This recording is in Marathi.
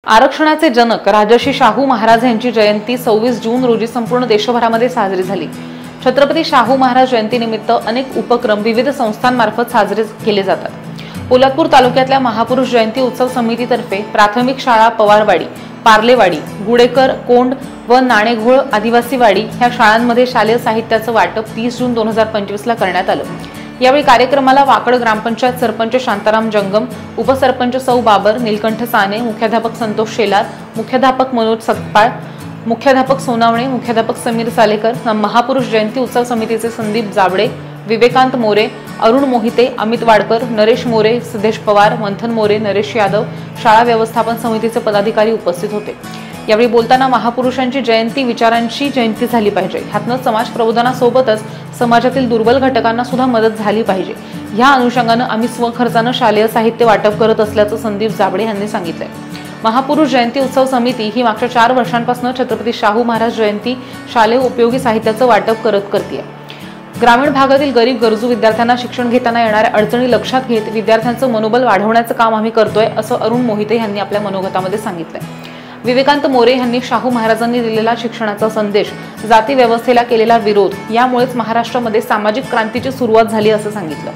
आरक्षणाचे जनक राजर्षी शाहू महाराज यांची जयंती 26 जून रोजी संपूर्ण देशभरामध्ये साजरी झाली। छत्रपती शाहू महाराज जयंतीनिमित्त अनेक उपक्रम विविध संस्थांमार्फत साजरे केले जातात। पोलादपूर तालुक्यातल्या महापुरुष जयंती उत्सव समितीतर्फे प्राथमिक शाळा पवारवाडी, पार्लेवाडी, गुडेकर, कोंड व नाणेघोळ आदिवासीवाडी ह्या शाळांमध्ये शालेय साहित्याचं वाटप 30 जून 2025 ला करण्यात आलं। यावेळी कार्यक्रमाला वाकड ग्रामपंचायत सरपंच शांताराम जंगम, उपसरपंच सौ बाबर, नीलकंठ साने, मुख्याध्यापक संतोष शेलार, मुख्याध्यापक मनोज सकपाळ, मुख्याध्यापक सोनावणे, मुख्याध्यापक समीर सालेकर, महापुरुष जयंती उत्सव समितीचे संदीप जाबडे, विवेकांत मोरे, अरुण मोहिते, अमित वाडकर, नरेश मोरे, सिद्धेश पवार, मंथन मोरे, नरेश यादव, शाळा व्यवस्थापन समितीचे पदाधिकारी उपस्थित होते। यावेळी बोलताना महापुरुषांची जयंती विचारांची जयंती झाली पाहिजे, ह्यातनं समाज प्रबोधनासोबतच समाजातील दुर्बल घटकांना सुद्धा मदत झाली पाहिजे। ह्या अनुषंगाने आम्ही स्वखर्चाने शालेय साहित्य वाटप करत असल्याचं संदीप जाबडे यांनी सांगितलंय। महापुरुष जयंती उत्सव समिती ही मागच्या 4 वर्षांपासून छत्रपती शाहू महाराज जयंती शालेय उपयोगी साहित्याचं वाटप करते। ग्रामीण भागातील गरीब गरजू विद्यार्थ्यांना शिक्षण घेताना येणाऱ्या अडचणी लक्षात घेत विद्यार्थ्यांचं मनोबल वाढवण्याचं काम आम्ही करतोय, असं अरुण मोहिते यांनी आपल्या मनोगतामध्ये सांगितलंय। विवेकांत मोरे यांनी शाहू महाराजांनी दिलेला शिक्षणाचा संदेश, जाती व्यवस्थेला केलेला विरोध यामुळेच महाराष्ट्रामध्ये सामाजिक क्रांतीची सुरुवात झाली असं सांगितलं।